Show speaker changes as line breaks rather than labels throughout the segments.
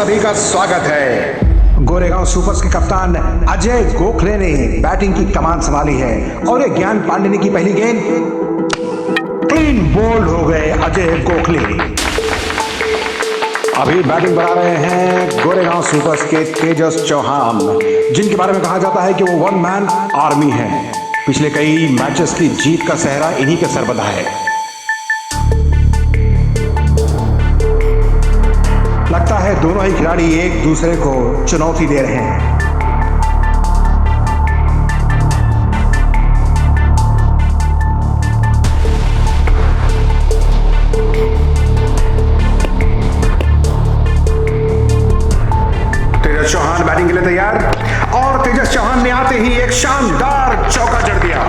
सभी का स्वागत है। गोरेगांव सुपर्स के कप्तान अजय गोखले ने बैटिंग की कमान संभाली है और ये ज्ञान पांडे ने की पहली गेंद क्लीन बोल्ड हो गए अजय गोखले। अभी बैटिंग बना रहे हैं गोरेगांव सुपर्स के तेजस चौहान, जिनके बारे में कहा जाता है कि वो वन मैन आर्मी है। पिछले कई मैचेस की जीत का सेहरा इन्हीं के सर बंधा है। लगता है दोनों ही खिलाड़ी एक दूसरे को चुनौती दे रहे हैं। तेजस चौहान बैटिंग के लिए तैयार और तेजस चौहान ने आते ही एक शानदार चौका जड़ दिया।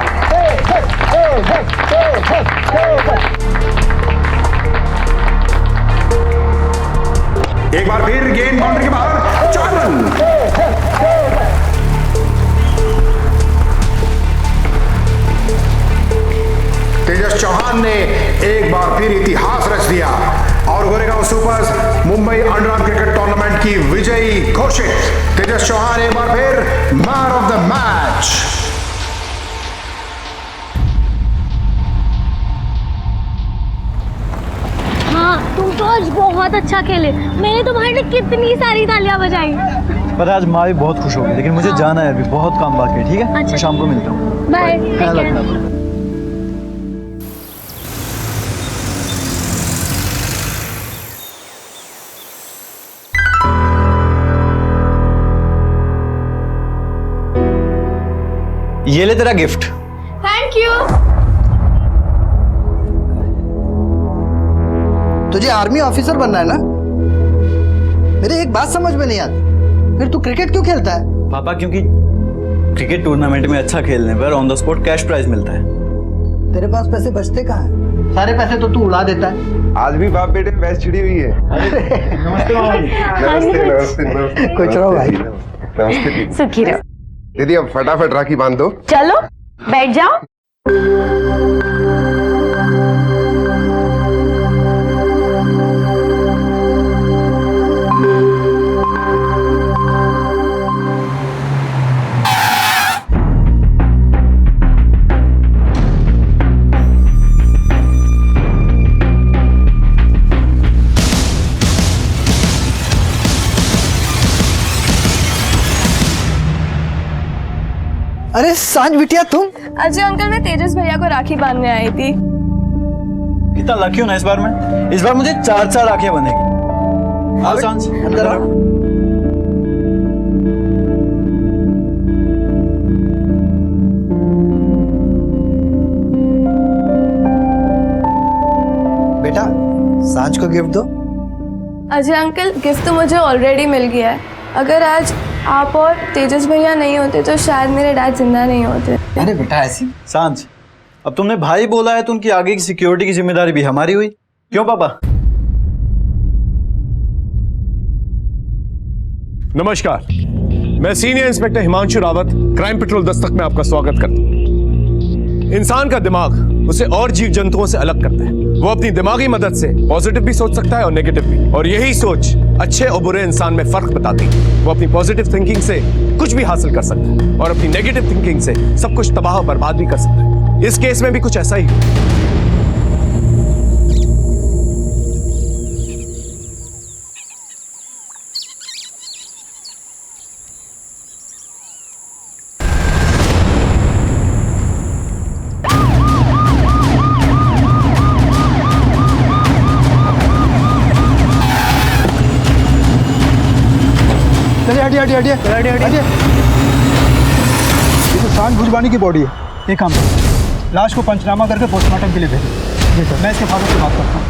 एक बार फिर गेंद बाउंड्री के बाहर, 4 रन। तेजस चौहान ने एक बार फिर इतिहास रच दिया और Goregaon supers Mumbai underarm cricket tournament की विजयी घोषित। तेजस चौहान एक बार फिर मैन ऑफ द मैच।
तुम तो आज बहुत अच्छा खेले। मैंने तुम्हारे लिए कितनी सारी तालियां बजाई।
पर आज माँ भी बहुत खुश होगी, लेकिन मुझे जाना है, अभी बहुत काम बाकी है। ठीक है,
अच्छा।
मैं शाम को मिलता हूँ।
बाय।
ये ले तेरा गिफ्ट।
Thank you.
तुझे आर्मी ऑफिसर बनना है ना? मेरे एक बात समझ में नहीं आती, फिर तू क्रिकेट क्यों खेलता है?
पापा, क्योंकि क्रिकेट टूर्नामेंट में अच्छा खेलने पर on the spot cash prize मिलता है।
तेरे पास पैसे बचते कहाँ हैं? सारे पैसे तो तू उड़ा देता है।
आज भी बाप बेटे मैच छिड़ी हुई है।
नमस्ते मामा जी।
नमस्ते नमस्ते नमस्ते।
कुछ रहो भाई।
नमस्ते दीदी।
सुखी रहो।
दीदी अब फटाफट राखी बांध दो।
चलो बैठ जाओ।
अरे सांझ बिटिया तुम?
अजय अंकल, मैं तेजस भैया को राखी बांधने आई थी।
कितना लकी हूं ना इस बार मैं। इस बार मुझे 4 राखियां बनेगी। आओ सांझ, अंदर आओ।
बेटा सांझ को गिफ्ट दो।
अजय अंकल, गिफ्ट तो मुझे ऑलरेडी मिल गया है। अगर आज आप और तेजस भैया नहीं होते तो शायद मेरे डैड जिंदा नहीं होते।
अरे बेटा ऐसी
सांझ, अब तुमने भाई बोला है तो उनकी आगे की सिक्योरिटी की जिम्मेदारी भी हमारी हुई। क्यों पापा?
नमस्कार, मैं senior inspector Himanshu Rawat, crime petrol Dastak में आपका स्वागत करता हूं। इंसान का दिमाग उसे और जीव जंतुओं से अलग करता है। वो अपनी दिमागी मदद से पॉजिटिव भी सोच सकता है और नेगेटिव भी, और यही सोच अच्छे और बुरे इंसान में फर्क बताती है। वो अपनी पॉजिटिव थिंकिंग से कुछ भी हासिल कर सकता है और अपनी नेगेटिव थिंकिंग से सब कुछ तबाह और बर्बाद भी कर सकता है। इस केस में भी कुछ ऐसा ही।
हटिए। ये तो सांझ भुजवानी की बॉडी है।
एक काम करो, लाश को पंचनामा करके पोस्टमार्टम के लिए भेजो। जी सर, मैं इसके फादर से बात करता हूँ।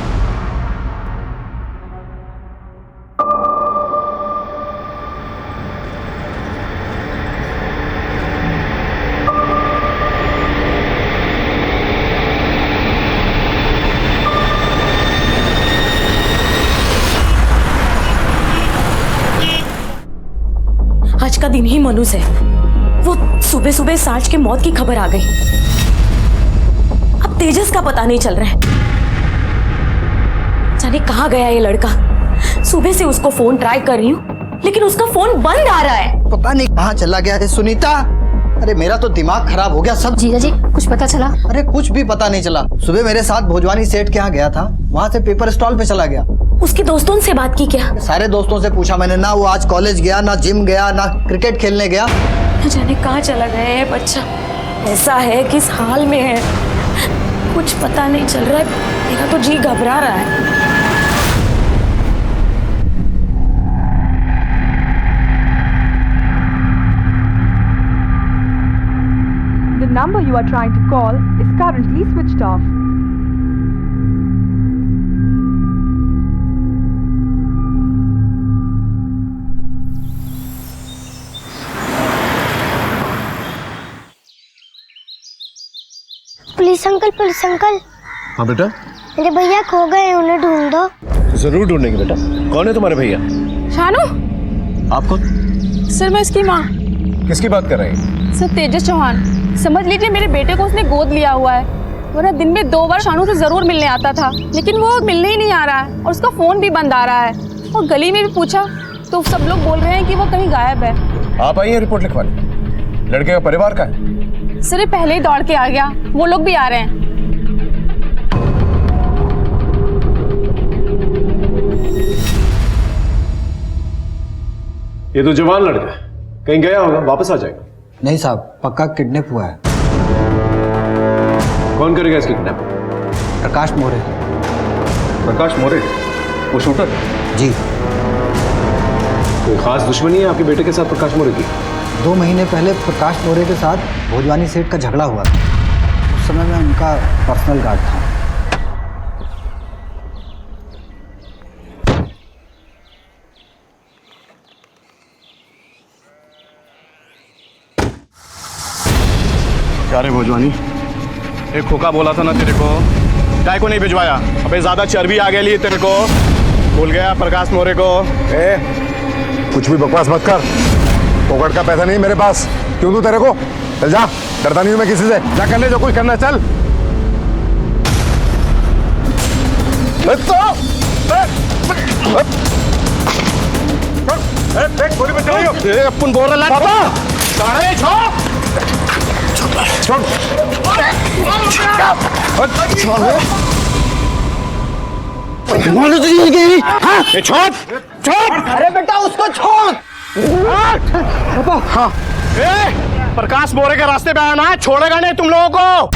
आज का दिन ही मनुज है। वो सुबह सुबह सांझ के मौत की खबर आ गई। अब तेजस का पता नहीं चल रहा है। जाने कहाँ गया ये लड़का। सुबह से उसको फोन ट्राई कर रही हूँ लेकिन उसका फोन बंद आ रहा है।
पता नहीं कहाँ चला गया है सुनीता। अरे मेरा तो दिमाग खराब हो गया सब।
जीजा जी कुछ पता चला?
अरे कुछ भी पता नहीं चला। सुबह मेरे साथ भोजवानी सेठ के यहाँ गया था, वहाँ से पेपर स्टॉल पे चला गया।
उसके दोस्तों से बात की क्या?
सारे दोस्तों से पूछा मैंने, ना वो आज कॉलेज गया, ना जिम गया, ना क्रिकेट खेलने गया।
न जाने कहाँ चला गया है बच्चा। ऐसा है किस हाल में है कुछ पता नहीं चल रहा है। मेरा तो जी घबरा रहा है।
The number you are trying to call is currently switched off.
Police uncle.
हाँ बेटा,
मेरे भैया खो गए, उन्हें ढूंढ दो।
जरूर ढूंढेंगे बेटा। कौन है तुम्हारे भैया?
शानू।
आप कौन?
सर मैं इसकी माँ।
किसकी बात कर रहे हैं?
सर तेजस चौहान। समझ लीजिए मेरे बेटे को उसने गोद लिया हुआ है। वरना दिन में 2 बार शानू से जरूर मिलने आता था, लेकिन वो मिलने ही नहीं आ रहा है और उसका फोन भी बंद आ रहा है। और गली में भी पूछा तो सब लोग बोल रहे हैं कि वो कहीं गायब है।
आप आइए रिपोर्ट लिखवाने। लड़के का परिवार का है?
सर ये पहले ही दौड़ के आ गया, वो लोग भी आ रहे हैं।
ये तो जवान लड़का है, कहीं गया होगा, वापस आ जाएगा।
नहीं साहब, पक्का किडनैप हुआ है।
कौन करेगा इसकी किडनैप?
प्रकाश मोरे।
प्रकाश मोरे, वो शूटर?
जी।
कोई खास दुश्मनी है आपके बेटे के साथ प्रकाश मोरे की?
2 महीने पहले प्रकाश मोरे के साथ भोजवानी सेठ का झगड़ा हुआ था। उस समय मैं उनका पर्सनल गार्ड था।
क्या रे भोजवानी, एक खोखा बोला था ना तेरे को, काय को नहीं भिजवाया? अबे ज्यादा चर्बी आ गई तेरे को, भूल गया प्रकाश मोरे को?
कुछ भी बकवास मत कर। पोकट का पैसा नहीं मेरे पास, क्यों दूं तेरे को? चल जा, डरता नहीं हूं मैं किसी से। जा कर ले जो कुछ करना है, चल।
अपन बोल रहा पापा,
छोड़।
अरे बेटा उसको छोड़।
हाँ। प्रकाश मोरे के रास्ते पे आना है, छोड़ेगा नहीं तुम लोगों को।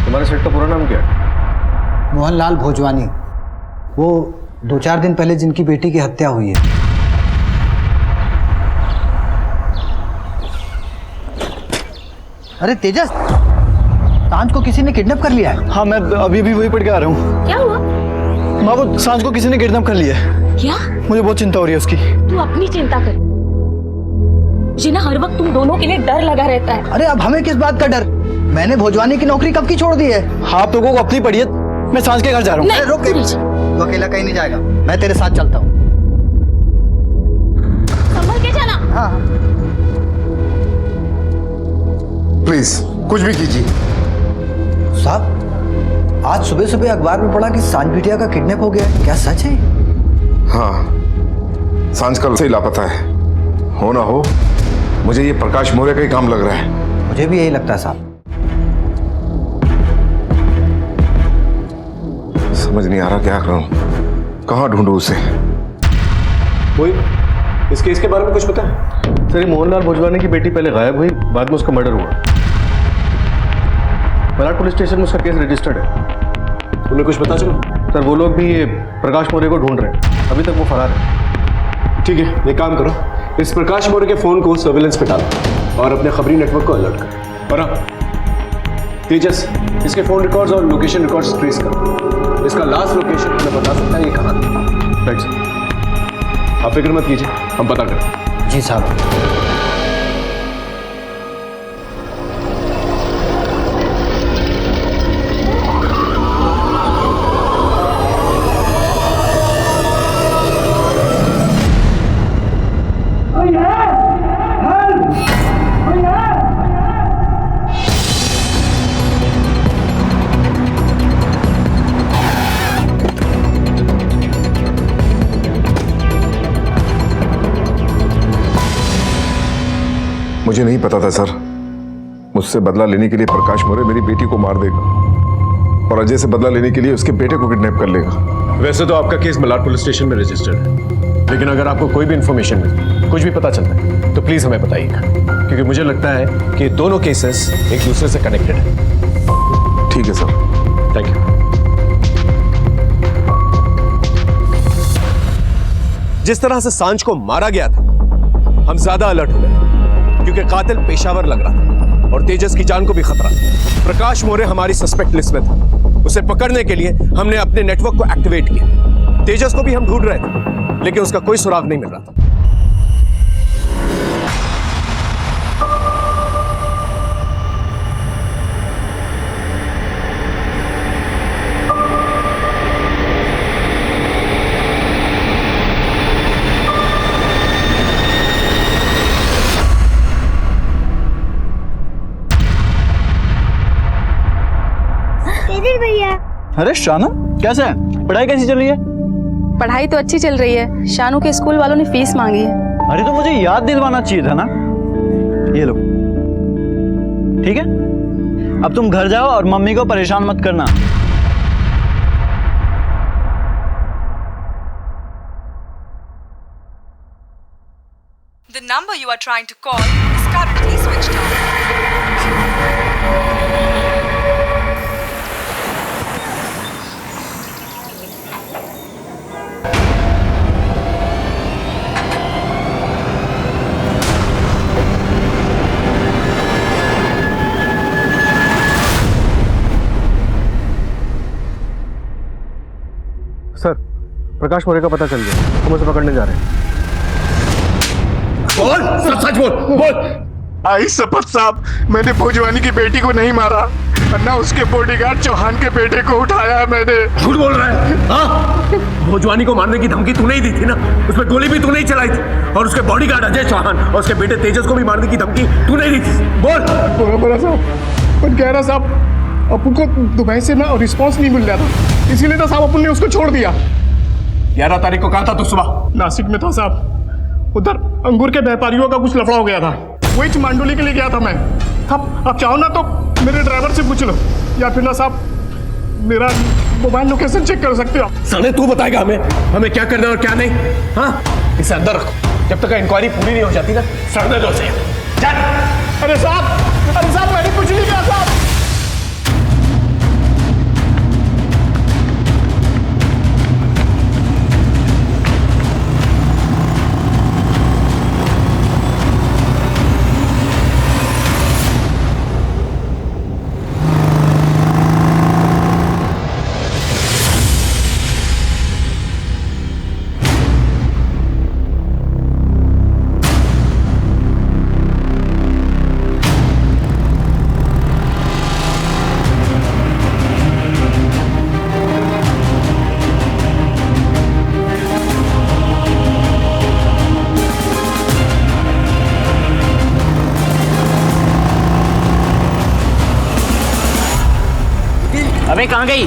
तुम्हारे सेठ का पूरा नाम क्या है?
मोहनलाल भोजवानी। वो 2-4 दिन पहले जिनकी बेटी की हत्या हुई है। अरे तेजस, सांझ को किसी ने किडनैप कर लिया है।
हाँ मैं अभी भी वही पढ़ के आ रहा हूँ।
क्या हुआ?
माँ वो सांझ को किसी ने किडनैप कर लिया है।
क्या?
मुझे बहुत चिंता हो रही है उसकी।
तू अपनी चिंता कर, जिन्हें हर वक्त तुम दोनों के लिए डर लगा रहता है।
अरे अब हमें किस बात का डर? मैंने भोजवानी की नौकरी कब की छोड़ दी है।
आप लोगों को अपनी पड़ी है, मैं सांझ के घर जा रहा हूँ।
नहीं,
रुक,
तू नहीं जा।
तू अकेला कहीं नहीं जाएगा, मैं तेरे साथ चलता हूँ।
संभल के जाना।
हाँ।
प्लीज कुछ भी कीजिए।
साहब, आज सुबह सुबह अखबार में पढ़ा कि सांझ बिटिया का किडनैप हो गया है। क्या सच है?
हाँ, सांझ कल से ही लापता है। हो ना हो, मुझे ये प्रकाश मोरे का ही काम लग रहा है।
मुझे भी यही लगता है साहब।
समझ नहीं आ रहा क्या करूं, कहां ढूंढूं उसे।
कोई इस केस के बारे में कुछ पता है?
सर मोहनलाल भोजवानी की बेटी पहले गायब हुई, बाद में उसका मर्डर हुआ। मलाड पुलिस स्टेशन में उसका केस रजिस्टर्ड है।
तुम्हें कुछ पता चला?
सर वो लोग भी ये प्रकाश मोरे को ढूंढ रहे हैं, अभी तक वो फरार है।
ठीक है, एक काम करो, इस प्रकाश मोरे के फोन को सर्विलेंस पे डालो और अपने खबरी नेटवर्क को अलर्ट करो। और हाँ तेजस, इसके फोन रिकॉर्ड्स और लोकेशन रिकॉर्ड्स ट्रेस करो। इसका लास्ट लोकेशन मैं बता सकता है ये कहाँ था। राइट सर, आप फिक्र मत कीजिए, हम पता करें।
जी साहब।
मुझे नहीं पता था सर, मुझसे बदला लेने के लिए प्रकाश मोरे मेरी बेटी को मार देगा और अजय से बदला लेने के लिए उसके बेटे को किडनैप कर लेगा।
वैसे तो आपका केस मलाड पुलिस स्टेशन में रजिस्टर्ड है, लेकिन अगर आपको कोई भी इंफॉर्मेशन मिले, कुछ भी पता चलता है, तो प्लीज हमें बताइएगा, क्योंकि मुझे लगता है कि दोनों केसेस एक दूसरे से कनेक्टेड है।
ठीक है सर।
Thank you. जिस तरह से सांझ को मारा गया था, हम ज्यादा अलर्ट हो गए, क्योंकि कातिल पेशावर लग रहा था और तेजस की जान को भी खतरा था। प्रकाश मोरे हमारी सस्पेक्ट लिस्ट में था। उसे पकड़ने के लिए हमने अपने नेटवर्क को एक्टिवेट किया। तेजस को भी हम ढूंढ रहे थे, लेकिन उसका कोई सुराग नहीं मिल रहा था।
तेजस भैया,
अरे शानू, कैसे है? पढ़ाई कैसी चल रही है?
पढ़ाई तो अच्छी चल रही है। शानू के स्कूल वालों ने फीस मांगी है।
अरे तो मुझे याद दिलवाना चाहिए था ना। ये लो, ठीक है? अब तुम घर जाओ और मम्मी को परेशान मत करना।
The number you are trying to call is currently switched off.
Sir, Prakash More का पता चल गया, हम उसे पकड़ने जा रहे हैं।
बोल, सच बोल।
आई शपथ साहब, मैंने भोजवानी की बेटी को नहीं मारा, ना उसके बॉडीगार्ड चौहान के बेटे को उठाया है मैंने।
झूठ बोल रहा है? हाँ? भोजवानी को मारने की धमकी तूने ही दी थी ना, उसमें गोली भी तूने ही चलाई थी, और उसके बॉडीगार्ड अजय चौहान और उसके बेटे तेजस को भी मारने की धमकी तूने ही दी थी। बोल।
बड़ा साहब, पर कह रहा साहब, अपन को दुबई से ना रिस्पॉन्स नहीं मिल रहा था, इसीलिए तो साहब अपन ने उसको छोड़ दिया।
11 तारीख को कहा था तू सुबह?
नासिक में था साहब, उधर अंगूर के व्यापारियों का कुछ लफड़ा हो गया था, वही मांडोली के लिए गया था मैं। आप चाहो ना तो मेरे ड्राइवर से पूछ लो, या फिर ना साहब मेरा मोबाइल लोकेशन चेक कर सकते हो।
साले तू बताएगा हमें क्या करना है और क्या नहीं। हाँ, इसे अंदर रखो, जब तक इंक्वायरी पूरी नहीं हो जाती ना, सड़ने दो उसे। चल।
अरे साहब मैंने कुछ नहीं किया साहब।
अबे कहाँ गई?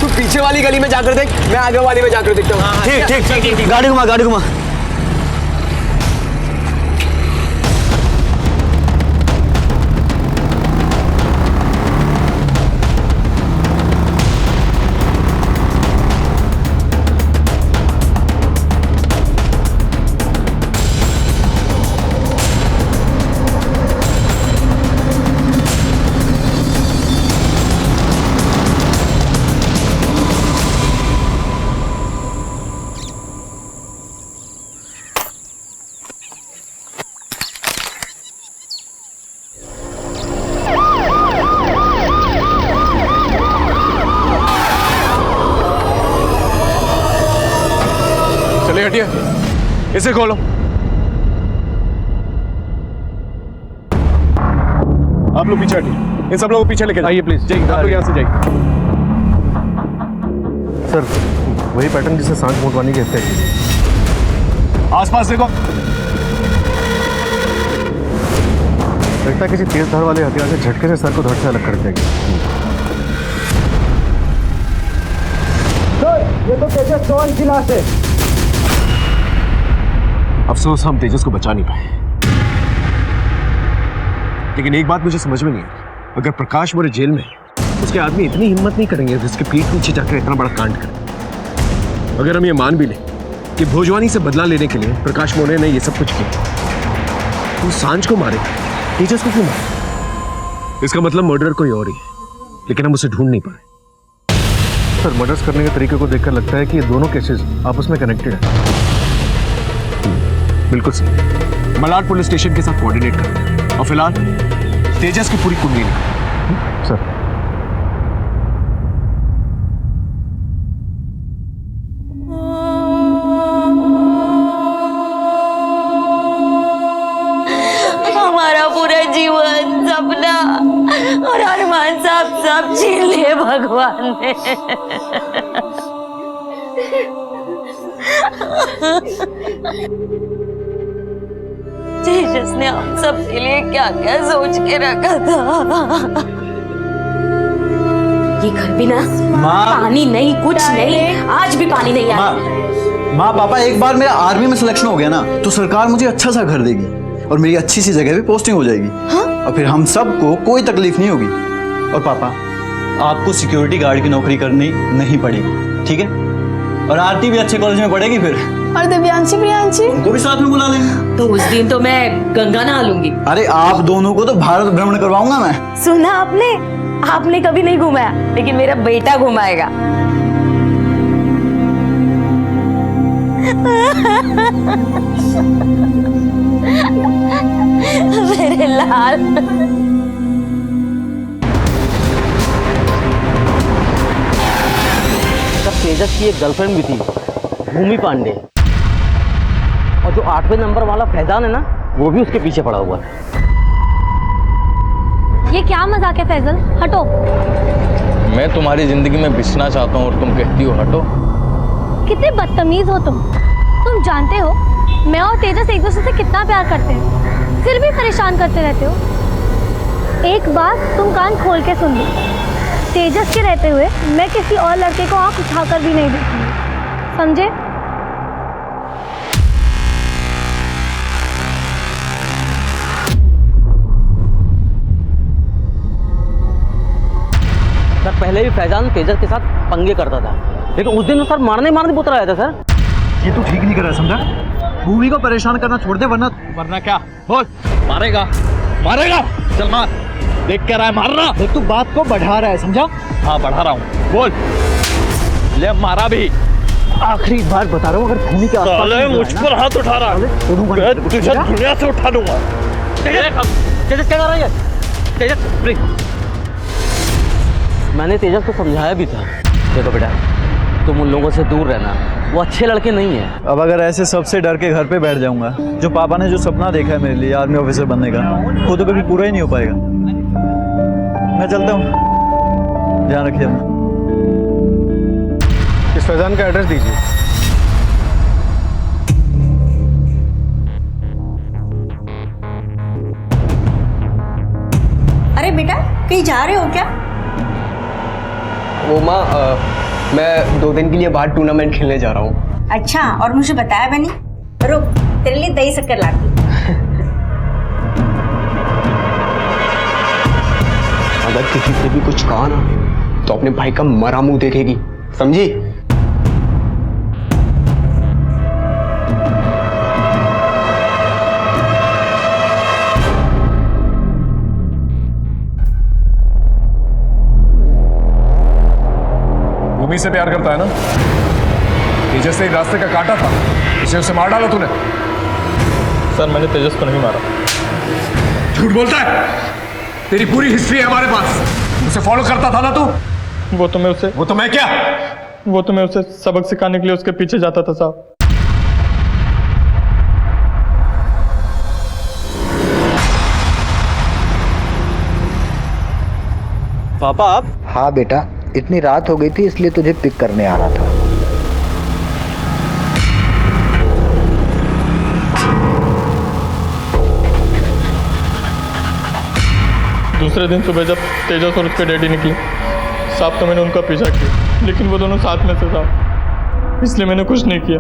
तू पीछे वाली गली में जाकर देख, मैं आगे वाली में जाकर देखता हूँ।
ठीक, गाड़ी घुमा।
चलिए हटिए, इसे खोलो। आप लोग पीछे हटिए, इन सब लोगों को पीछे लेके आइए प्लीज। जाइए, आप लोग यहाँ से जाइए।
सर, वही पैटर्न जिसे सांझ मोटवानी की हत्या की।
आसपास देखो।
लगता है किसी तेज धार वाले हथियार से झटके से सर को धड़ से अलग कर दिया गया।
ये तो तेजस चौहान की लाश है।
अफसोस हम तेजस को बचा नहीं पाए। लेकिन एक बात मुझे समझ में नहीं आई, अगर प्रकाश मोरे जेल में है, उसके आदमी इतनी हिम्मत नहीं करेंगे जिसके पीठ पीछे जाकर इतना बड़ा कांड करें। अगर हम ये मान भी लें कि भोजवानी से बदला लेने के लिए प्रकाश मोरे ने ये सब कुछ किया, तो सांझ को मारे, तेजस को क्यों मारे? इसका मतलब मर्डर कोई और ही है, लेकिन हम उसे ढूंढ नहीं पाए।
सर, मर्डर्स करने के तरीके को देखकर लगता है कि ये दोनों केसेस आपस में कनेक्टेड हैं।
बिल्कुल सही। मलाड पुलिस स्टेशन के साथ कोऑर्डिनेट करें और फिलहाल तेजस की पूरी कुंडली निकालें।
सर,
हमारा पूरा जीवन, सपना और अरमान सब छीन लिए भगवान ने। तेजस ने हम सब के लिए क्या क्या सोच के रखा था। ये घर भी ना, पानी नहीं, कुछ नहीं, आज भी पानी नहीं आया।
माँ पापा, एक बार मेरा आर्मी में सिलेक्शन हो गया ना तो सरकार मुझे अच्छा सा घर देगी और मेरी अच्छी सी जगह पे पोस्टिंग हो जाएगी। हाँ? और फिर हम सबको कोई तकलीफ नहीं होगी। और पापा, आपको सिक्योरिटी गार्ड की नौकरी करनी नहीं पड़ेगी, ठीक है? और आरती भी अच्छे कॉलेज में पढ़ेगी फिर।
और दिव्यांशी प्रियांशी
उनको भी साथ में बुला लेंगे।
तो उस दिन तो मैं गंगा नहा लूंगी।
अरे आप दोनों को तो भारत भ्रमण करवाऊंगा मैं।
सुना आपने कभी नहीं घुमाया, लेकिन मेरा बेटा घुमाएगा। मेरे लाल।
तेजस की एक गर्लफ्रेंड भी थी, भूमि पांडे, और जो 8वें नंबर वाला फैजान है ना, वो भी उसके पीछे पड़ा हुआ है।
ये क्या मजाक है फैजल, हटो।
मैं तुम्हारी जिंदगी में बिसना चाहता हूँ और तुम कहती हो हटो।
कितने बदतमीज हो तुम जानते हो मैं और तेजस एक दूसरे से कितना प्यार करते हैं, फिर भी परेशान करते रहते हो। एक बात तुम कान खोल के सुन लो, तेजस के रहते हुए मैं किसी और लड़के को आंख उठाकर भी नहीं देखूंगी, समझे?
सर, पहले भी फैजान तेजस के साथ पंगे करता था, लेकिन उस दिन सर मारने पुतरा आया था सर।
ये तू ठीक नहीं कर रहा, समझा? भूमि को परेशान करना छोड़ दे, वरना
क्या? बोल, मारेगा? चल मार, देख कर रहा है, मार रहा।
देख, तू बात को बढ़ा रहा है, समझा?
हाँ, बढ़ा रहा हूँ, बोल। ले, मारा भी।
आखिरी बार बता रहा हूँ, अगर भूमि के आसपास
मुझ पर हाथ उठा रहा है, तुझे दुनिया से उठा दूंगा।
तेजस क्या कर रहा है? तेजस, मैंने तेजस को समझाया भी था, देखो बेटा, तुम उन लोगों से दूर रहना, वो अच्छे लड़के नहीं हैं।
अब अगर ऐसे सबसे डर के घर पे बैठ जाऊंगा, जो पापा ने जो सपना देखा है मेरे लिए आर्मी ऑफिसर बनने का, वो तो कभी पूरा ही नहीं हो पाएगा। मैं चलता हूँ, ध्यान रखिए अपना।
इस फैजान का एड्रेस दीजिए।
अरे बेटा, कहीं जा रहे हो क्या?
वो माँ, मैं 2 दिन के लिए बाहर टूर्नामेंट खेलने जा रहा हूँ।
अच्छा, और मुझे बताया भी नहीं? रुक, तेरे लिए दही शक्कर लाती।
अगर किसी से भी कुछ कहा ना तो अपने भाई का मरा मुंह देखेगी, समझी?
भूमि से प्यार करता है ना? तेजस से एक रास्ते का कांटा था, इसे उसे मार डाला तूने।
सर, मैंने तेजस को नहीं मारा।
झूठ बोलता है, तेरी पूरी हिस्ट्री है हमारे पास। उसे फॉलो करता था ना तू?
वो तो मैं क्या?
वो तो मैं उसे सबक सिखाने के लिए उसके पीछे जाता था साहब।
पापा आप?
हाँ बेटा, इतनी रात हो गई थी इसलिए तुझे पिक करने आ रहा था।
दूसरे दिन सुबह जब तेजस और उसके डैडी निकले साहब, तो मैंने उनका पीछा किया, लेकिन वो दोनों साथ में थे साहब, इसलिए मैंने कुछ नहीं किया।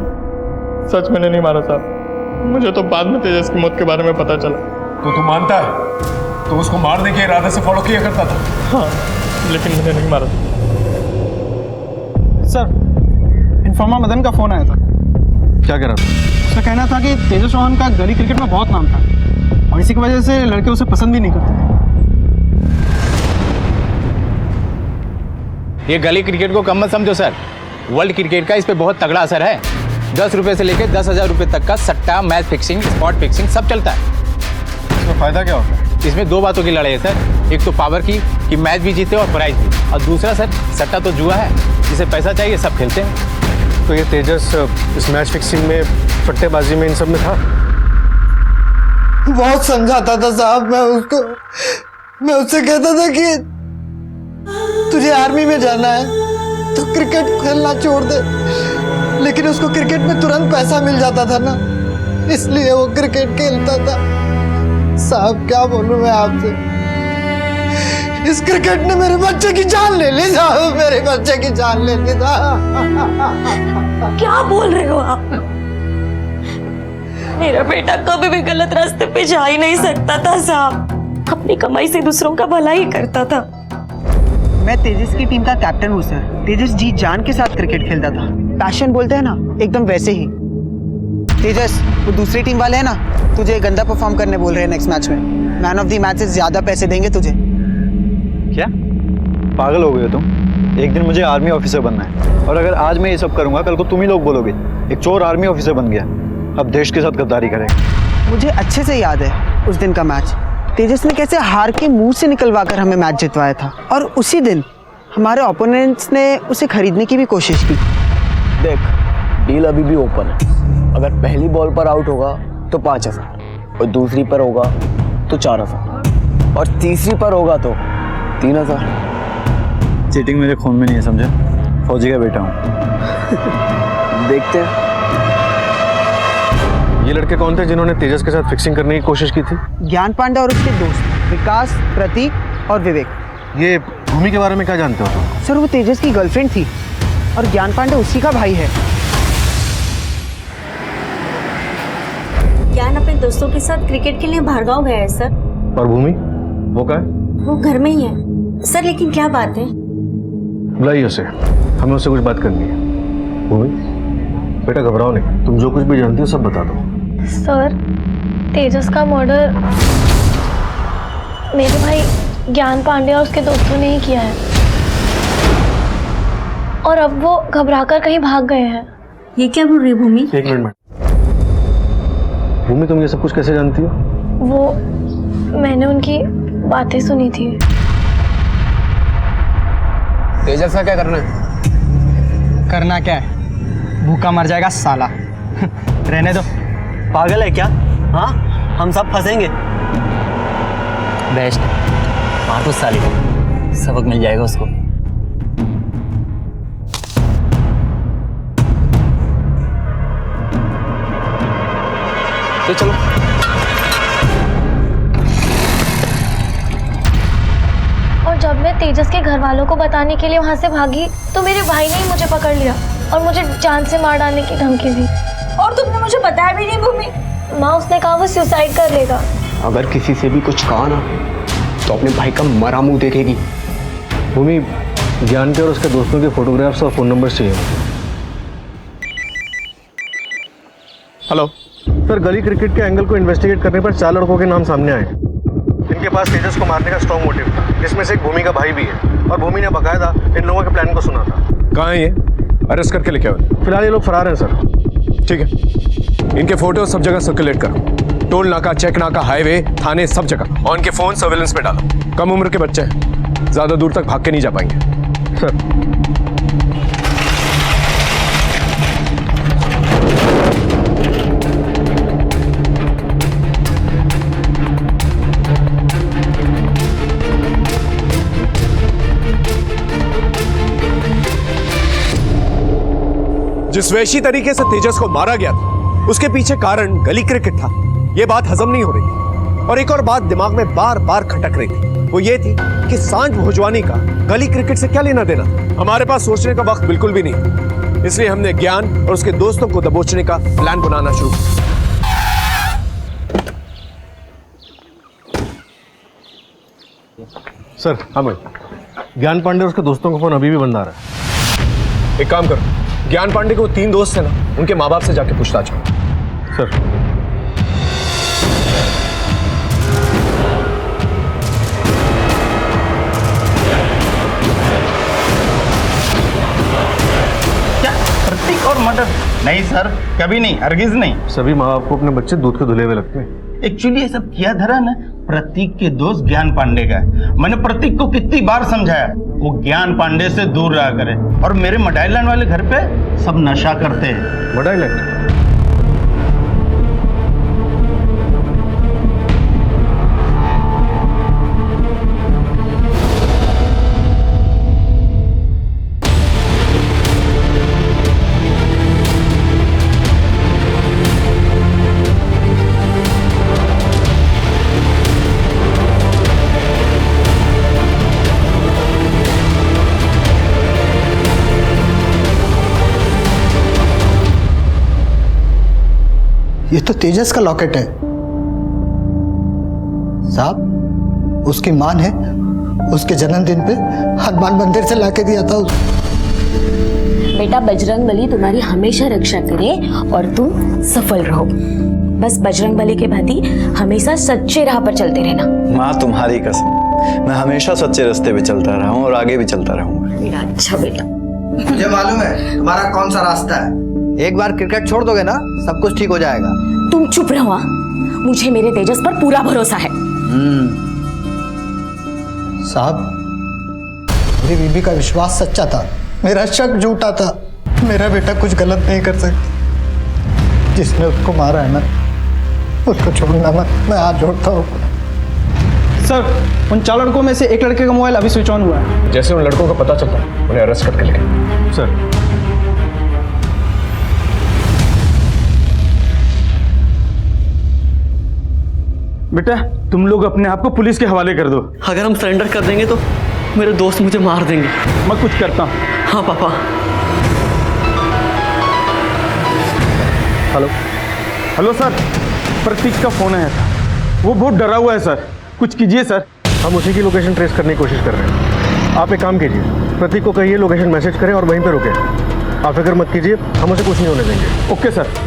सच मैंने नहीं मारा साहब, मुझे तो बाद में तेजस की मौत के बारे में पता चला।
तो तू मानता है तो उसको मारने के इरादे से फॉलो किया करता था।
हाँ, लेकिन मैंने नहीं मारा। सर, इन्फॉर्मा मदन का फोन आया था।
क्या कह रहा था?
उसका कहना था कि तेजस चौहान का गली क्रिकेट में बहुत नाम था और इसी की वजह से लड़के उसे पसंद भी नहीं करते थे।
ये गली क्रिकेट को कम मत समझो सर, वर्ल्ड क्रिकेट का इस पे बहुत तगड़ा असर है। 10 रुपए से लेकर 10,000 रुपए तक का सट्टा, मैच फिक्सिंग, स्पॉट फिक्सिंग सब चलता है।
इसमें फायदा क्या होता है?
इसमें 2 बातों की लड़ाई है सर। एक तो पावर की कि मैच भी जीते और प्राइज भी, और दूसरा सर सट्टा तो जुआ है, जिसे पैसा चाहिए सब खेलते हैं।
तो ये तेजस इस मैच फिक्सिंग में, सट्टेबाजी में, इन सब में था?
बहुत समझाता था साहब मैं उसको। मैं उससे कहता था कि तुझे आर्मी में जाना है तो क्रिकेट खेलना छोड़ दे, लेकिन उसको क्रिकेट में तुरंत पैसा मिल जाता था ना, इसलिए वो क्रिकेट खेलता था। साहब क्या बोलूं मैं आपसे, इस क्रिकेट ने मेरे बच्चे की जान ले ली साहब, मेरे बच्चे की जान ले ली साहब।
क्या बोल रहे हो आप? मेरा बेटा कभी भी गलत रास्ते पे जा ही नहीं सकता था साहब, अपनी कमाई से दूसरों का भला ही करता था।
मैं तेजस की टीम का कैप्टन हूँ सर। तेजस जी जान के साथ क्रिकेट खेलता था, पैशन बोलते हैं ना, एकदम वैसे ही। तेजस, वो दूसरी टीम वाले हैं ना, तुझे गंदा परफॉर्म करने बोल रहे हैं नेक्स्ट मैच में। मैन ऑफ द मैच से ज्यादा पैसे देंगे तुझे।
क्या पागल हो गए हो तुम? एक दिन मुझे आर्मी ऑफिसर बनना है, और अगर आज मैं ये सब करूंगा कल को तुम ही लोग बोलोगे एक चोर आर्मी ऑफिसर बन गया, अब देश के साथ गद्दारी करेगा।
मुझे अच्छे से याद है उस दिन का मैच। तेजस ने कैसे हार के मुंह से निकलवा कर हमें मैच जितवाया था, और उसी दिन हमारे ओपोनेंट्स ने उसे खरीदने की भी कोशिश की।
देख, डील अभी भी ओपन है। अगर पहली बॉल पर आउट होगा तो 5,000, और दूसरी पर होगा तो 4,000, और तीसरी पर होगा तो 3,000।
चीटिंग मेरे खून में नहीं है, समझे? फौजी का बेटा हूँ।
देखते हैं।
ये लड़के कौन थे जिन्होंने तेजस के साथ फिक्सिंग करने की कोशिश की थी?
ज्ञान पांडे और उसके दोस्त विकास, प्रतीक और विवेक।
ये भूमि के बारे में क्या जानते हो तुम?
सर, वो तेजस की गर्लफ्रेंड थी और ज्ञान पांडे उसी का भाई है।
ज्ञान अपने दोस्तों के साथ क्रिकेट के लिए भार्गाव गया है सर।
और भूमि वो क्या है?
वो घर में ही है सर। लेकिन क्या बात है?
बुलाइए उसे, हमें उससे कुछ बात करनी है। भूमि बेटा घबराओ नहीं, तुम जो कुछ भी जानती हो सब बता दो।
सर, तेजस का मर्डर मेरे भाई ज्ञान पांडे और उसके दोस्तों ने ही किया है, और अब वो घबराकर कहीं भाग गए हैं।
ये क्या बोल रही भूमि?
एक मिनट। भूमि तुम ये सब कुछ कैसे जानती हो?
वो मैंने उनकी बातें सुनी थी।
तेजस का क्या करना है?
करना क्या है? भूखा मर जाएगा साला। रहने दो।
पागल है क्या? हाँ, हम सब फंसेंगे। बेस्ट, मार दो साले को, सबक मिल जाएगा उसको।
तो चलो।
और जब मैं तेजस के घर वालों को बताने के लिए वहाँ से भागी तो मेरे भाई ने ही मुझे पकड़ लिया और मुझे जान से मार डालने की धमकी दी।
और तुमने मुझे बताया भी नहीं भूमि?
माँ, उसने कहा वो सुसाइड कर लेगा।
अगर किसी से भी कुछ कहा ना तो अपने भाई का मरा मुंह देखेगी।
भूमि, ज्ञान के और उसके दोस्तों के फोटोग्राफ्स और फोन नंबर चाहिए। हेलो सर, गली क्रिकेट के एंगल को इन्वेस्टिगेट करने पर 4 लड़कों के नाम सामने आए। इनके पास तेजस को मारने का स्ट्रॉन्ग मोटिव था, जिसमें से एक भूमि का भाई भी है, और भूमि ने बकायदा इन लोगों के प्लान को सुना था। कहाँ है ये? अरेस्ट करके लेके आओ। फिलहाल ये लोग फरार हैं सर। ठीक है, इनके फोटो सब जगह सर्कुलेट करो, टोल नाका, चेक नाका, हाईवे, थाने, सब जगह, और इनके फोन सर्वेलेंस पे डालो। कम उम्र के बच्चे हैं, ज्यादा दूर तक भाग के नहीं जा पाएंगे सर। जिस वैशी तरीके से तेजस को मारा गया था उसके पीछे कारण गली क्रिकेट था, यह बात हजम नहीं हो रही थी। और एक और बात दिमाग में बार बार खटक रही थी, वो ये थी कि सांझ भोजवानी का गली क्रिकेट से क्या लेना देना। हमारे पास सोचने का वक्त बिल्कुल भी नहीं, इसलिए हमने ज्ञान और उसके दोस्तों को दबोचने का प्लान बनाना शुरू किया।
सर हाँ भाई, ज्ञान पांडे और उसके दोस्तों का फोन अभी भी बंद आ रहा है।
एक काम करो, ज्ञान पांडे के वो 3 दोस्त हैं ना, उनके माँ बाप से जाके पूछताछ करो।
सर
क्या प्रतीक और मर्डर? नहीं सर, कभी नहीं, हरगिज नहीं।
सभी माँ बाप को अपने बच्चे दूध के धुले हुए लगते हैं।
एक्चुअली ये सब किया धरा ना प्रतीक के दोस्त ज्ञान पांडे का है। मैंने प्रतीक को कितनी बार समझाया वो ज्ञान पांडे से दूर रहा करे। और मेरे मडाईलैंड वाले घर पे सब नशा करते हैं।
मडाईलैंड?
ये तो तेजस का लॉकेट है साहब। उसकी मां ने उसके जन्मदिन पे हनुमान मंदिर से लाके दिया था
बेटा बजरंगबली तुम्हारी हमेशा रक्षा करे और तुम सफल रहो। बस बजरंगबली के भांति हमेशा सच्चे राह पर चलते रहना।
माँ तुम्हारी कसम, मैं हमेशा सच्चे रास्ते पे चलता रहा हूँ और आगे भी चलता रहूंगा।
मेरा अच्छा बेटा।
मुझे मालूम है तुम्हारा कौन सा रास्ता है। एक बार क्रिकेट छोड़ दोगे ना, सब कुछ ठीक हो जाएगा।
तुम चुप रहो। मुझे मेरे तेजस पर पूरा भरोसा है।
साहब, मेरी बीबी का विश्वास सच्चा था, मेरा शक झूठा था। मेरा बेटा कुछ गलत नहीं कर सकता। जिसने उसको मारा है ना, उसको छोड़ना मत, मैं हाथ जोड़ता हूँ।
सर, उन 4 लड़कों में से एक लड़के का मोबाइल अभी स्विच ऑन हुआ है।
जैसे उन लड़कों का पता चलता है उन्हें अरेस्ट करके लेंगे।
सर
बेटा तुम लोग अपने आप को पुलिस के हवाले कर दो।
अगर हम सरेंडर कर देंगे तो मेरे दोस्त मुझे मार देंगे।
मैं कुछ करता हूँ।
हाँ पापा।
हेलो हेलो सर, प्रतीक का फोन आया था। वो बहुत डरा हुआ है सर, कुछ कीजिए सर।
हम उसी की लोकेशन ट्रेस करने की कोशिश कर रहे हैं। आप एक काम कीजिए, प्रतीक को कहिए लोकेशन मैसेज करें और वहीं पे रुके। आप फिक्र मत कीजिए, हम उसे कुछ नहीं होने देंगे।
Okay sir.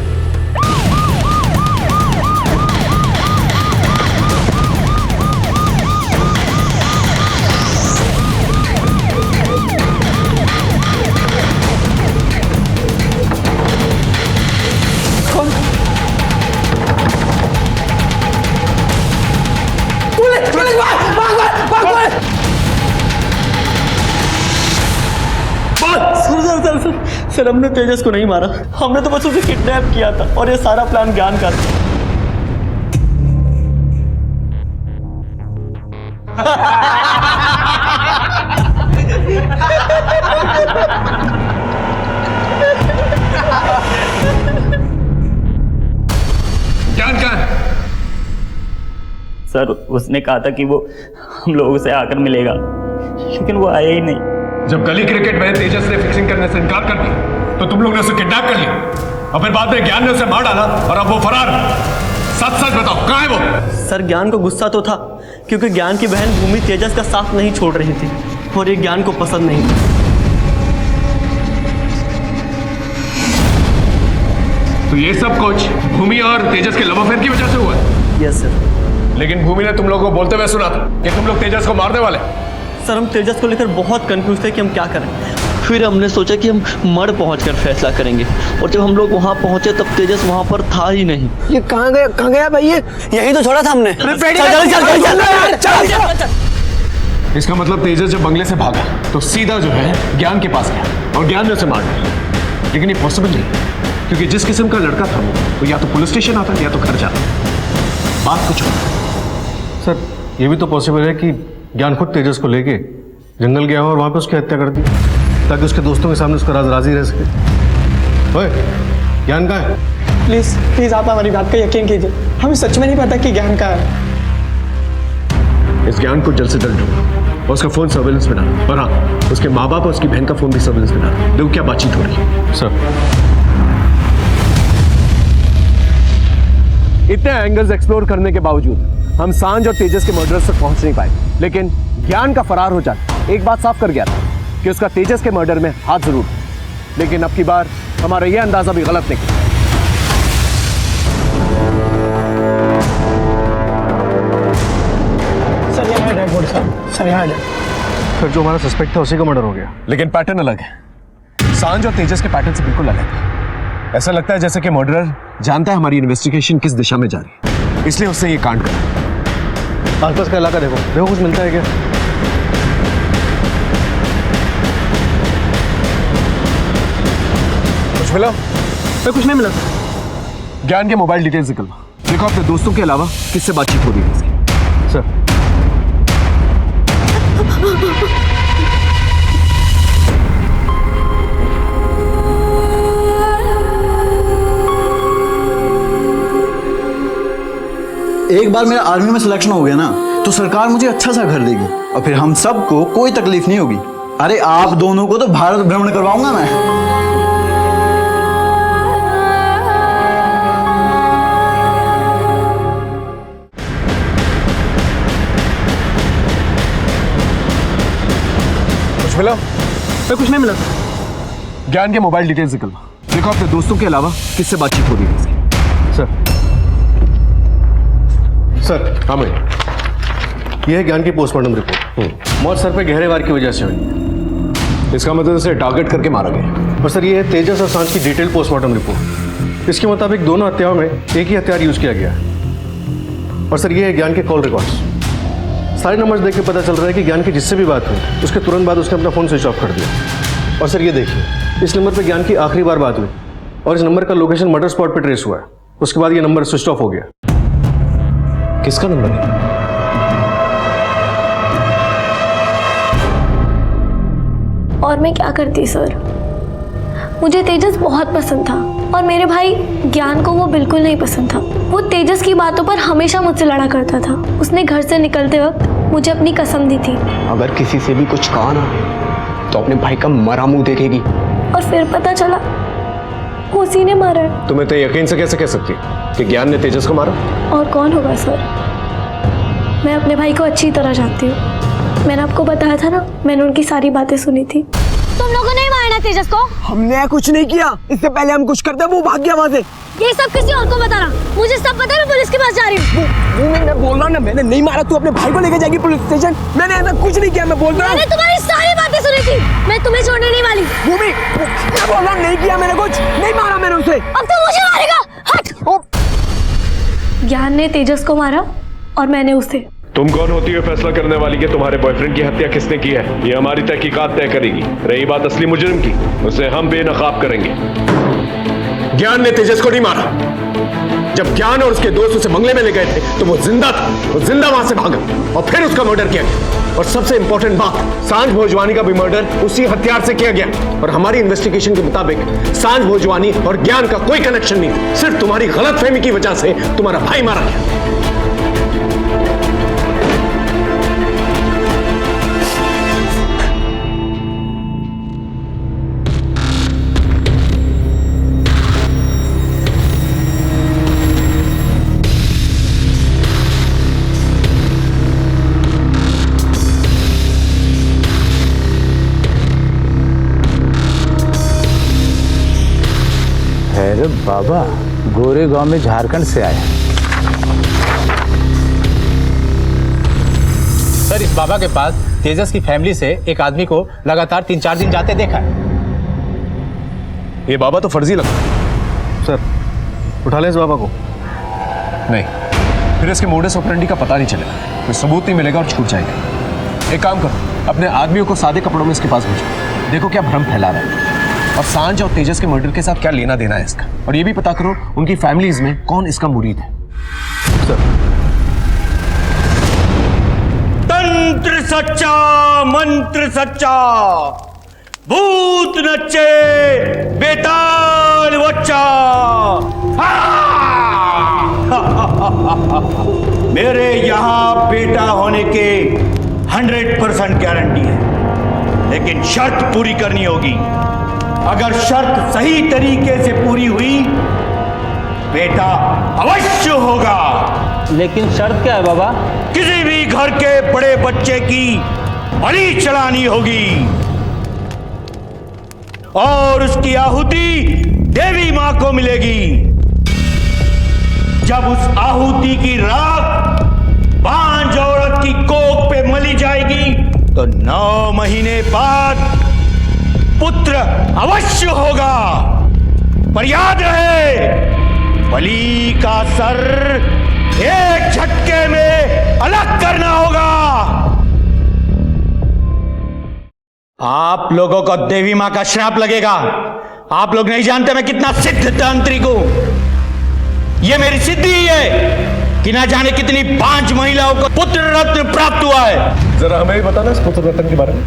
सर हमने तेजस को नहीं मारा, हमने तो बस उसे किडनैप किया था और ये सारा प्लान ज्ञान का था।
ज्ञान कहाँ है?
सर उसने कहा था कि वो हम लोगों से आकर मिलेगा, लेकिन वो आया ही नहीं।
जब गली क्रिकेट में तेजस ने फिक्सिंग करने से इनकार कर दिया तो तुम लोग ने उसे किडनैप कर लिया और फिर बाद में ज्ञान ने उसे मार डाला और अब वो फरार। सच सच बताओ कहाँ है वो?
सर ज्ञान को गुस्सा तो था क्योंकि ज्ञान की बहन भूमि तेजस का साथ नहीं छोड़ रही थी और ये ज्ञान को पसंद नहीं था।
तो ये सब कुछ भूमि और तेजस के लव अफेयर की वजह से हुआ है?
Yes sir.
लेकिन भूमि ने तुम लोगों को बोलते हुए सुना था कि तुम लोग तेजस को मारने वाले।
सर हम तेजस को लेकर बहुत कंफ्यूज थे कि हम क्या करें। फिर हमने सोचा कि हम मड़ पहुंचकर फैसला करेंगे और जब हम लोग वहां पहुंचे तब तेजस वहां पर था ही नहीं।
ये कहाँ गया भाई? ये यही तो छोड़ा था हमने।
इसका मतलब तेजस जब बंगले से भागा तो सीधा जो है ज्ञान के पास गया और ज्ञान ने उसे मार दिया। लेकिन ये पॉसिबल नहीं क्योंकि जिस किस्म का लड़का था वो या तो पुलिस स्टेशन आता या तो घर जाता। बात कुछ और।
सर ये भी तो पॉसिबल है कि ज्ञान खुद तेजस को लेके जंगल गया हो और वहां पे उसकी हत्या कर दी ताकि उसके दोस्तों के सामने उसका राज राजी रह सके। ओए, ज्ञान कहाँ है?
प्लीज प्लीज आप हमारी बात का यकीन कीजिए, हमें सच में नहीं पता कि ज्ञान कहाँ है।
इस ज्ञान को जल्द से जल्द ढूंढो और उसका फोन सर्वेलेंस में डालो। और हाँ, उसके माँ बाप और उसकी बहन का फोन भी सर्वेलेंस में डालो। देखो क्या बातचीत हो रही है।
सर
इतने एंगल्स एक्सप्लोर करने के बावजूद हम सांझ और तेजस के मर्डरर्स तक पहुंच नहीं पाए। लेकिन ज्ञान का फरार हो जाना एक बात साफ कर गया था कि उसका तेजस के मर्डर में हाथ जरूर है। लेकिन अब की बार हमारा यह अंदाजा भी गलत निकला।
सर यहाँ है डेड बॉडी सर यहाँ है।
फिर जो हमारा सस्पेक्ट था उसी का मर्डर हो गया, लेकिन पैटर्न अलग है। सांझ और तेजस के पैटर्न से बिल्कुल अलग है। ऐसा लगता है जैसे कि मर्डरर जानता है हमारी इन्वेस्टिगेशन किस दिशा में जा रही है, इसलिए उसने ये कांड करा। आसपास का इलाका देखो कुछ मिलता है क्या? कुछ मिला?
कुछ नहीं मिला।
ज्ञान के मोबाइल डिटेल्स निकलवा, देखो अपने दोस्तों के अलावा किससे बातचीत हो रही है इसकी। सर
एक बार मेरा आर्मी में सिलेक्शन हो गया ना तो सरकार मुझे अच्छा सा घर देगी और फिर हम सबको कोई तकलीफ नहीं होगी। अरे आप दोनों को तो भारत भ्रमण करवाऊंगा मैं।
कुछ मिला?
कुछ नहीं मिला।
ज्ञान के मोबाइल डिटेल्स निकलवा, देखो अपने दोस्तों के अलावा किससे बातचीत हो रही है इसकी।
सर हाँ भाई, यह है ज्ञान की पोस्टमार्टम रिपोर्ट। मौत सर पे गहरे वार की वजह से हुई।
इसका मतलब इसे टारगेट करके मारा गया।
और सर ये है तेजस और सांझ की डिटेल पोस्टमार्टम रिपोर्ट। इसके मुताबिक दोनों हत्याओं में एक ही हथियार यूज किया गया है। और सर ये है ज्ञान के कॉल रिकॉर्ड्स। सारे नंबर्स देख के पता चल रहा है कि ज्ञान की जिससे भी बात हुई उसके तुरंत बाद उसने अपना फ़ोन स्विच ऑफ कर दिया। और सर ये देखिए, इस नंबर पर ज्ञान की आखिरी बार बात हुई और इस नंबर का लोकेशन मर्डर स्पॉट पर ट्रेस हुआ है। उसके बाद ये नंबर स्विच ऑफ हो गया।
किसका नंबर है?
और मैं क्या करती सर, मुझे तेजस बहुत पसंद था और मेरे भाई ज्ञान को वो बिल्कुल नहीं पसंद था। वो तेजस की बातों पर हमेशा मुझसे लड़ा करता था। उसने घर से निकलते वक्त मुझे अपनी कसम दी थी,
अगर किसी से भी कुछ कहा ना तो अपने भाई का मरा मुंह देखेगी।
और फिर पता चला उसी ने मारा है।
तुम्हें तो यकीन से कैसे कह सकती कि ज्ञान ने तेजस को मारा?
और कौन होगा सर, मैं अपने भाई को अच्छी तरह जानती हूँ। मैंने आपको बताया था ना, मैंने उनकी सारी बातें सुनी थी। तुम लोगों ने मारना तेजस को?
हमने कुछ नहीं किया, इससे पहले हम कुछ करते वो भाग गया वहाँ से।
ये सब किसी और को बताना, मुझे सब पता है। मैं पुलिस के पास जा रही हूँ।
मैं बोल रहा हूँ ना, मैंने नहीं मारा। तू अपने भाई को लेके जाएगी पुलिस स्टेशन? मैंने ऐसा कुछ नहीं किया, मैं बोल रहा हूँ।
मैंने तुम्हारी सारी बातें सुनी थी, मैं तुम्हें छोड़ने नहीं वाली।
भूमि, मैं बोल रहा हूँ नहीं किया मैंने कुछ, नहीं मारा मैंने उसे।
अब तो मुझे मारेगा, हट। ज्ञान ने तेजस को मारा और मैंने उसे।
तुम कौन होती हो फैसला करने वाली कि तुम्हारे बॉयफ्रेंड की हत्या किसने की है? ये हमारी तहकीकात तय करेगी। रही बात असली मुजरिम की, उसे हम बेनकाब करेंगे।
ज्ञान ने तेजस को नहीं मारा। जब ज्ञान और उसके दोस्त उसे बंगले में ले गए थे तो वो जिंदा था। वो जिंदा वहां से भागा और फिर उसका मर्डर किया गया। और सबसे इंपॉर्टेंट बात, सांझ भोजवानी का भी मर्डर उसी हथियार से किया गया। और हमारी इन्वेस्टिगेशन के मुताबिक सांझ भोजवानी और ज्ञान का कोई कनेक्शन नहीं। सिर्फ तुम्हारी गलतफहमी की वजह से तुम्हारा भाई मारा गया।
अरे बाबा, गोरे गांव में झारखंड से आया।
सर, इस बाबा के पास तेजस की फैमिली से एक आदमी को लगातार 3-4 दिन जाते देखा है।
ये बाबा तो फर्जी लगता है।
सर उठा ले इस बाबा को।
नहीं, फिर इसके मोडस ऑपरेंडी का पता नहीं चलेगा, कोई सबूत नहीं मिलेगा और छूट जाएगा। एक काम करो, अपने आदमियों को सादे कपड़ों में इसके पास भेजो। देखो क्या भ्रम फैला रहा है और सांझ और तेजस के मर्डर के साथ क्या लेना देना है इसका। और ये भी पता करो उनकी फैमिलीज में कौन इसका मुरीद है।
सर,
तंत्र सच्चा मंत्र सच्चा, भूत नच्चे बेताल बच्चा। मेरे यहां बेटा होने के 100% गारंटी है, लेकिन शर्त पूरी करनी होगी। अगर शर्त सही तरीके से पूरी हुई, बेटा अवश्य होगा।
लेकिन शर्त क्या है बाबा?
किसी भी घर के बड़े बच्चे की बलि चढ़ानी होगी और उसकी आहुति देवी मां को मिलेगी। जब उस आहुति की राख बांझ औरत की कोख पे मली जाएगी तो 9 महीने बाद पुत्र अवश्य होगा। पर याद रहे, बलि का सर एक झटके में अलग करना होगा। आप लोगों को देवी मां का श्राप लगेगा। आप लोग नहीं जानते मैं कितना सिद्ध तांत्रिक हूं। ये मेरी सिद्धि ही है कि ना जाने कितनी 5 महिलाओं को पुत्र रत्न प्राप्त हुआ है।
जरा हमें भी बताना इस पुत्र रत्न के बारे में।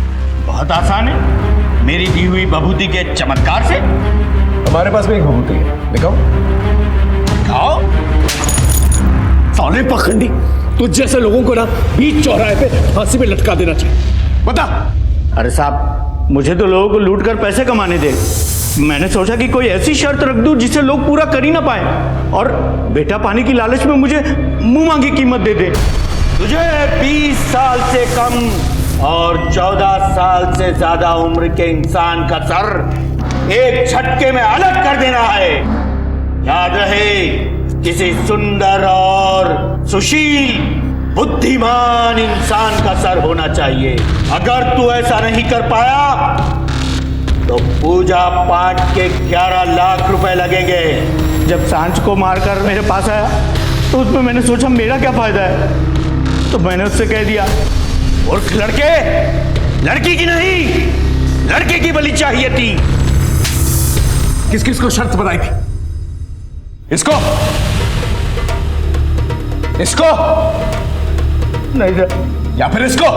बहुत आसान है, मेरी दी हुई बभूति के चमत्कार से।
हमारे पास भी एक बभूति है, दिखाओ।
दिखाओ।
साले पाखंडी, तुझ जैसे लोगों को ना बीच चौराहे पे फांसी पे लटका देना चाहिए। बता।
अरे साहब, मुझे तो लोगों को लूट कर पैसे कमाने दे। मैंने सोचा कि कोई ऐसी शर्त रख दूं जिसे लोग पूरा कर ही ना पाए, और बेटा पाने की लालच में मुझे मुंह मांगी कीमत दे दे। तुझे 20 साल से कम और 14 साल से ज्यादा उम्र के इंसान का सर एक झटके में अलग कर देना है। याद रहे, किसी सुंदर और सुशील बुद्धिमान इंसान का सर होना चाहिए। अगर तू ऐसा नहीं कर पाया तो पूजा पाठ के 11 लाख रुपए लगेंगे। जब सांझ को मारकर मेरे पास आया तो उसमें मैंने सोचा मेरा क्या फायदा है, तो मैंने उससे कह दिया, मूर्ख लड़के, लड़की की नहीं लड़के की बलि चाहिए थी।
किस किस को शर्त बताई थी? इसको इसको
नहीं,
या फिर इसको?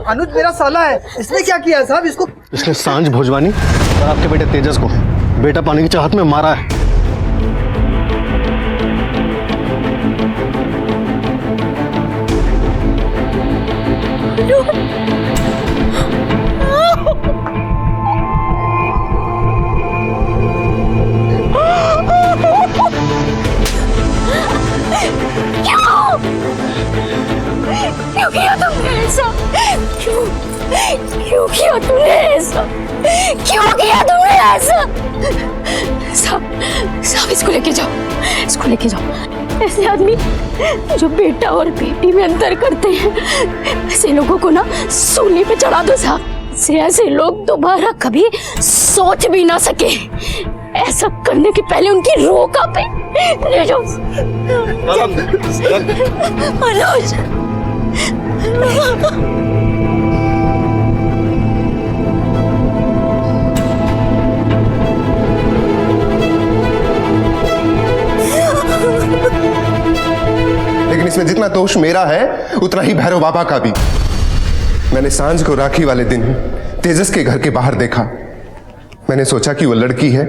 अनुज मेरा साला है, इसने क्या किया साहब?
इसने सांझ भोजवानी और आपके बेटे तेजस को बेटा पाने की चाहत में मारा है।
क्यों किया तुमने ऐसा? क्यों किया तूने ऐसा? क्यों किया तुमने ऐसा? साहब इसको लेके जाओ, इसको लेके जाओ। ऐसे आदमी जो बेटा और बेटी में अंतर करते हैं, ऐसे लोगों को ना सूली पे चढ़ा दो साहब। ऐसे लोग दोबारा कभी सोच भी ना सके। ऐसा करने के पहले उनकी रूह कांपे। ले जाओ मनोज।
लेकिन इसमें जितना दोष मेरा है उतना ही भैरव बाबा का भी। मैंने सांझ को राखी वाले दिन तेजस के घर के बाहर देखा। मैंने सोचा कि वो लड़की है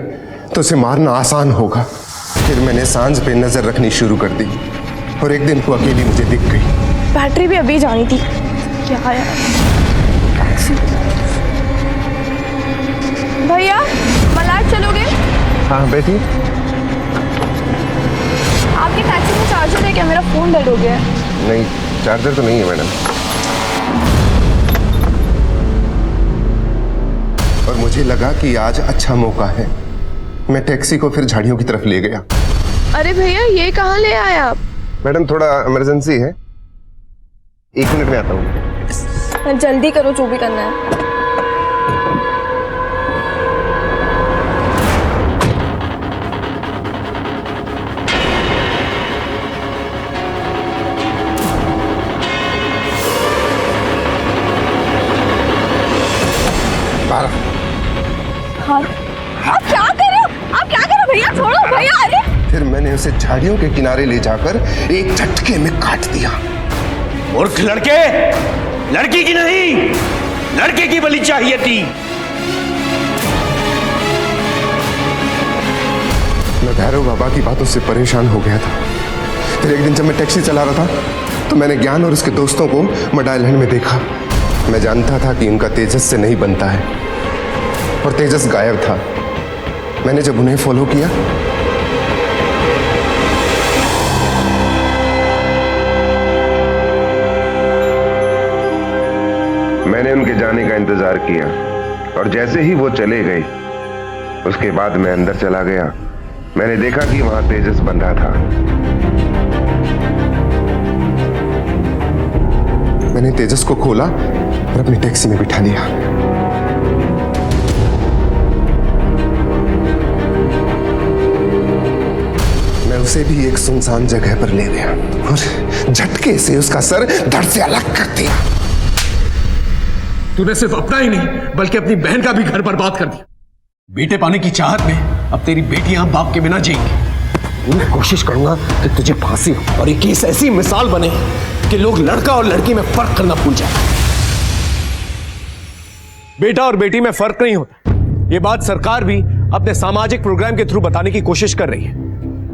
तो उसे मारना आसान होगा। फिर मैंने सांझ पे नजर रखनी शुरू कर दी और एक दिन वो अकेली मुझे दिख गई।
बैटरी भी अभी जानी थी। क्या यार, भैया मलाड चलोगे?
हाँ बेटी।
आपकी टैक्सी में चार्जर है क्या? मेरा फोन डेड हो गया है।
नहीं, चार्जर तो नहीं है मैडम। और मुझे लगा कि आज अच्छा मौका है, मैं टैक्सी को फिर झाड़ियों की तरफ ले गया।
अरे भैया ये कहाँ ले आए आप?
मैडम थोड़ा इमरजेंसी है, 1 मिनट में आता हूँ।
जल्दी करो, जो भी करना है।
उसे झाड़ियों के किनारे ले जाकर एक झटके में काट दिया।
मूर्ख लड़के, लड़की की नहीं, लड़के की बलि चाहिए थी।
मैं भैरव बाबा की बातों से परेशान हो गया था। फिर एक दिन जब मैं टैक्सी चला रहा था तो मैंने ज्ञान और उसके दोस्तों को मडाईलैंड में देखा। मैं जानता था कि उनका तेजस से नहीं बनता है, और तेजस गायब था। मैंने जब उन्हें फॉलो किया
मैंने उनके जाने का इंतजार किया, और जैसे ही वो चले गए उसके बाद मैं अंदर चला गया। मैंने देखा कि वहां तेजस बंधा था।
मैंने तेजस को खोला और अपनी टैक्सी में बिठा लिया। मैं उसे भी एक सुनसान जगह पर ले गया और झटके से उसका सर धड़ से अलग कर दिया।
तूने सिर्फ अपना ही नहीं बल्कि अपनी बहन का भी घर बर्बाद कर दिया। बेटे पाने की चाहत में अब तेरी बेटियां बाप के बिना जिएंगी।
मैं कोशिश करूंगा कि तुझे फांसी हो और ये केस ऐसी मिसाल बने कि लोग लड़का और लड़की में फर्क करना भूल जाए।
बेटा और बेटी में फर्क नहीं होता, ये बात सरकार भी अपने सामाजिक प्रोग्राम के थ्रू बताने की कोशिश कर रही है,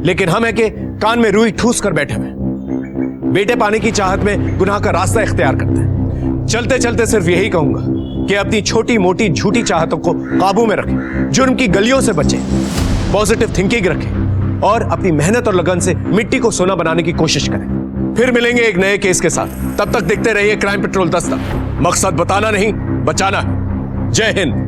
लेकिन हम है कि कान में रुई ठूस कर बैठे हुए। बेटे पाने की चाहत में गुनाह का रास्ता इख्तियार करते हैं। चलते चलते सिर्फ यही कहूंगा कि अपनी छोटी मोटी झूठी चाहतों को काबू में रखें, जुर्म की गलियों से बचें, पॉजिटिव थिंकिंग रखें और अपनी मेहनत और लगन से मिट्टी को सोना बनाने की कोशिश करें। फिर मिलेंगे एक नए केस के साथ। तब तक देखते रहिए क्राइम पेट्रोल दस्तक। मकसद बताना नहीं, बचाना है। जय हिंद।